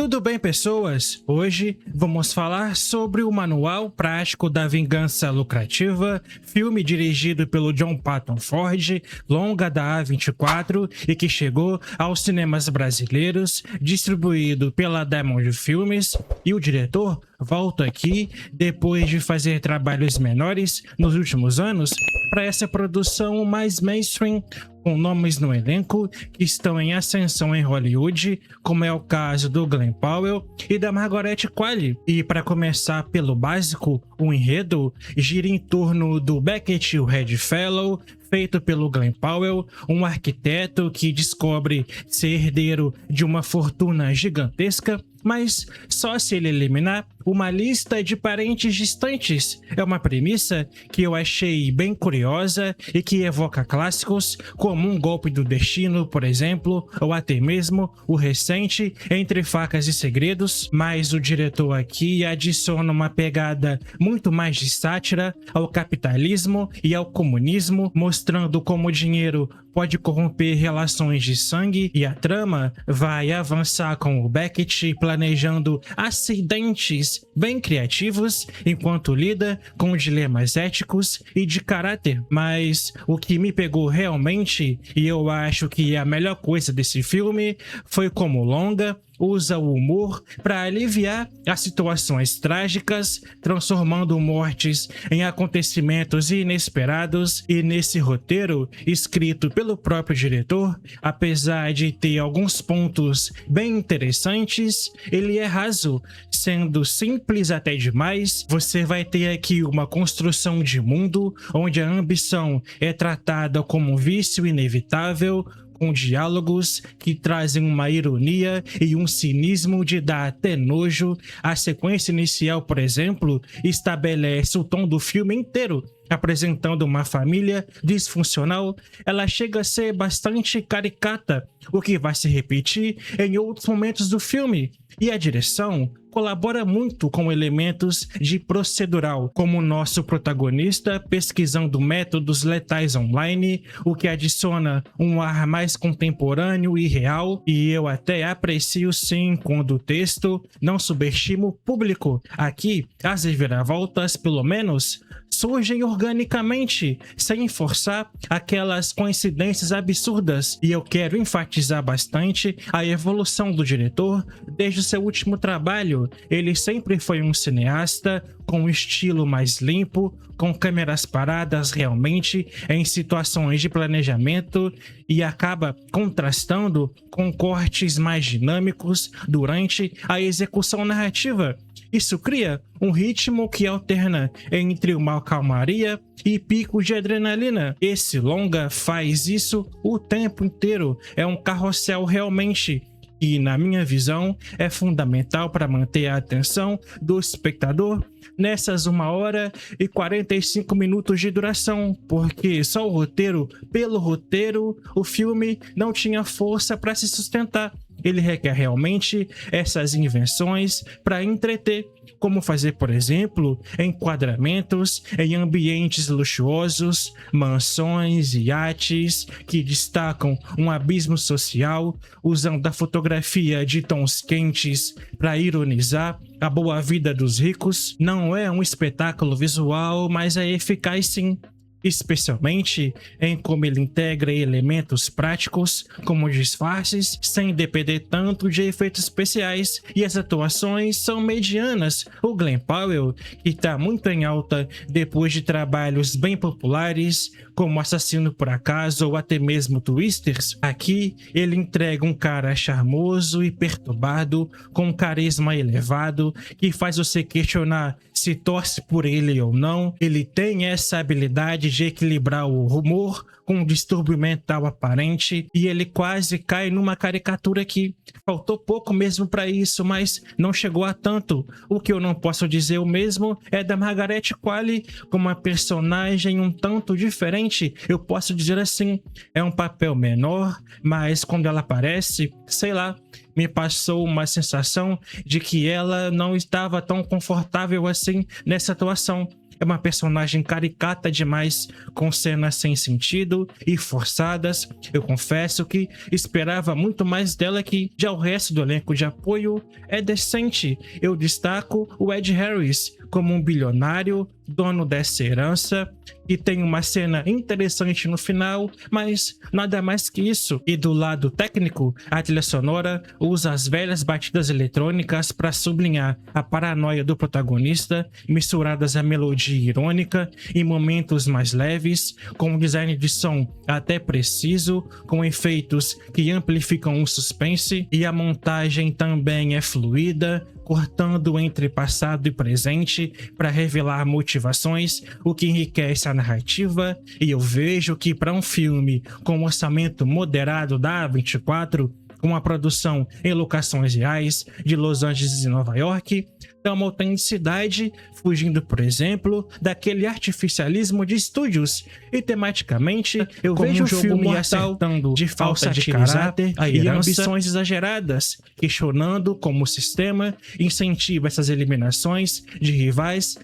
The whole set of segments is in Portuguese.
Tudo bem, pessoas? Hoje vamos falar sobre o Manual Prático da Vingança Lucrativa, filme dirigido pelo John Patton Ford, longa da A24 e que chegou aos cinemas brasileiros, distribuído pela Diamond Filmes, e o diretor volta aqui depois de fazer trabalhos menores nos últimos anos para essa produção mais mainstream, com nomes no elenco que estão em ascensão em Hollywood, como é o caso do Glen Powell e da Margaret Qualley. E para começar pelo básico, o enredo gira em torno do Beckett, o Red Fellow, feito pelo Glen Powell, um arquiteto que descobre ser herdeiro de uma fortuna gigantesca, mas só se ele eliminar uma lista de parentes distantes. É uma premissa que eu achei bem curiosa e que evoca clássicos como Um Golpe do Destino, por exemplo, ou até mesmo o recente Entre Facas e Segredos, mas o diretor aqui adiciona uma pegada muito mais de sátira ao capitalismo e ao comunismo, mostrando como o dinheiro pode corromper relações de sangue, e a trama vai avançar com o Beckett planejando acidentes bem criativos enquanto lida com dilemas éticos e de caráter. Mas o que me pegou realmente, e eu acho que é a melhor coisa desse filme, foi como longa usa o humor para aliviar as situações trágicas, transformando mortes em acontecimentos inesperados. E nesse roteiro, escrito pelo próprio diretor, apesar de ter alguns pontos bem interessantes, ele é raso, sendo simples até demais. Você vai ter aqui uma construção de mundo onde a ambição é tratada como um vício inevitável, com diálogos que trazem uma ironia e um cinismo de dar até nojo. A sequência inicial, por exemplo, estabelece o tom do filme inteiro, apresentando uma família disfuncional. Ela chega a ser bastante caricata, o que vai se repetir em outros momentos do filme. E a direção colabora muito com elementos de procedural, como o nosso protagonista pesquisando métodos letais online, o que adiciona um ar mais contemporâneo e real. E eu até aprecio sim quando o texto não subestima o público. Aqui, as reviravoltas, pelo menos, surgem organicamente, sem forçar aquelas coincidências absurdas. E eu quero enfatizar bastante a evolução do diretor desde o seu último trabalho. Ele sempre foi um cineasta com um estilo mais limpo, com câmeras paradas realmente em situações de planejamento, e acaba contrastando com cortes mais dinâmicos durante a execução narrativa. Isso cria um ritmo que alterna entre uma calmaria e picos de adrenalina. Esse longa faz isso o tempo inteiro, é um carrossel realmente, e na minha visão é fundamental para manter a atenção do espectador nessas 1h45 de duração, porque só o roteiro, pelo roteiro, o filme não tinha força para se sustentar. Ele requer realmente essas invenções para entreter, como fazer, por exemplo, enquadramentos em ambientes luxuosos, mansões e iates que destacam um abismo social, usando a fotografia de tons quentes para ironizar a boa vida dos ricos. Não é um espetáculo visual, mas é eficaz sim, especialmente em como ele integra elementos práticos como disfarces, sem depender tanto de efeitos especiais, e as atuações são medianas. O Glen Powell, que está muito em alta depois de trabalhos bem populares como Assassino por Acaso ou até mesmo Twisters, aqui ele entrega um cara charmoso e perturbado, com um carisma elevado que faz você questionar se torce por ele ou não. Ele tem essa habilidade de equilibrar o humor com um distúrbio mental aparente, e ele quase cai numa caricatura que faltou pouco mesmo para isso, mas não chegou a tanto. O que eu não posso dizer o mesmo é da Margaret Qualley, como uma personagem um tanto diferente. Eu posso dizer assim, é um papel menor, mas quando ela aparece, sei lá, me passou uma sensação de que ela não estava tão confortável assim nessa atuação. é uma personagem caricata demais, com cenas sem sentido e forçadas. Eu confesso que esperava muito mais dela, que já o resto do elenco de apoio é decente. Eu destaco o Ed Harris como um bilionário, dono dessa herança, e tem uma cena interessante no final, mas nada mais que isso. E do lado técnico, a trilha sonora usa as velhas batidas eletrônicas para sublinhar a paranoia do protagonista, misturadas a melodia irônica em momentos mais leves, com um design de som até preciso, com efeitos que amplificam o suspense, e a montagem também é fluida, cortando entre passado e presente para revelar motivações, o que enriquece a narrativa. E eu vejo que para um filme com um orçamento moderado da A24, com uma produção em locações reais de Los Angeles e Nova York, dá uma autenticidade, fugindo, por exemplo, daquele artificialismo de estúdios. E tematicamente, eu vejo um filme acertando de falta de caráter e ambições exageradas, questionando como o sistema incentiva essas eliminações de rivais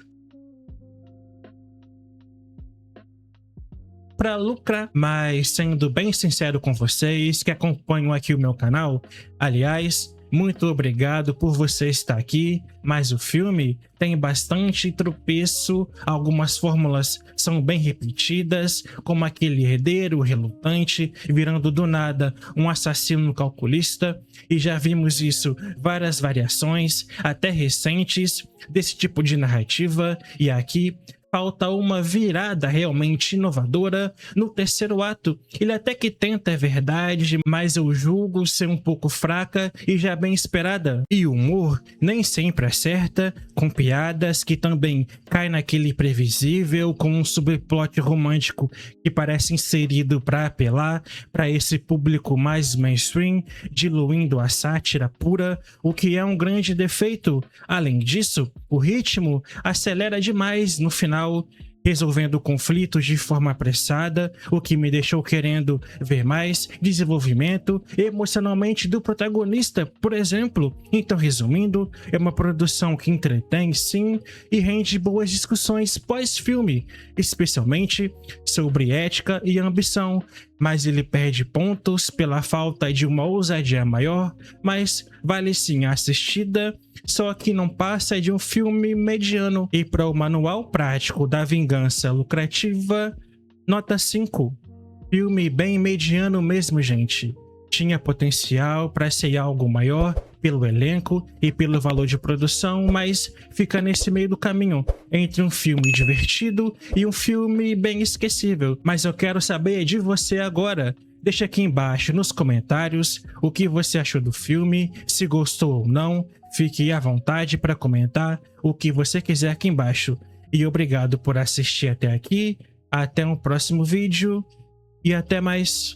para lucrar. Mas sendo bem sincero com vocês que acompanham aqui o meu canal, aliás, muito obrigado por você estar aqui, mas o filme tem bastante tropeço, algumas fórmulas são bem repetidas, como aquele herdeiro relutante virando do nada um assassino calculista, e já vimos isso várias variações, até recentes, desse tipo de narrativa, e aqui falta uma virada realmente inovadora no terceiro ato. Ele até que tenta, é verdade, mas eu julgo ser um pouco fraca e já bem esperada. E o humor nem sempre acerta, com piadas que também caem naquele previsível, com um subplot romântico que parece inserido para apelar para esse público mais mainstream, diluindo a sátira pura, o que é um grande defeito. Além disso, o ritmo acelera demais no final, resolvendo conflitos de forma apressada, o que me deixou querendo ver mais desenvolvimento emocionalmente do protagonista, por exemplo. Então, resumindo, é uma produção que entretém sim e rende boas discussões pós-filme, especialmente sobre ética e ambição, mas ele perde pontos pela falta de uma ousadia maior, mas vale sim a assistida, só que não passa de um filme mediano. E para o Manual Prático da Vingança Lucrativa, nota 5. Filme bem mediano mesmo, gente. Tinha potencial para ser algo maior pelo elenco e pelo valor de produção, mas fica nesse meio do caminho, entre um filme divertido e um filme bem esquecível. Mas eu quero saber de você agora. Deixa aqui embaixo nos comentários o que você achou do filme, se gostou ou não. Fique à vontade para comentar o que você quiser aqui embaixo. E obrigado por assistir até aqui. Até um próximo vídeo e até mais.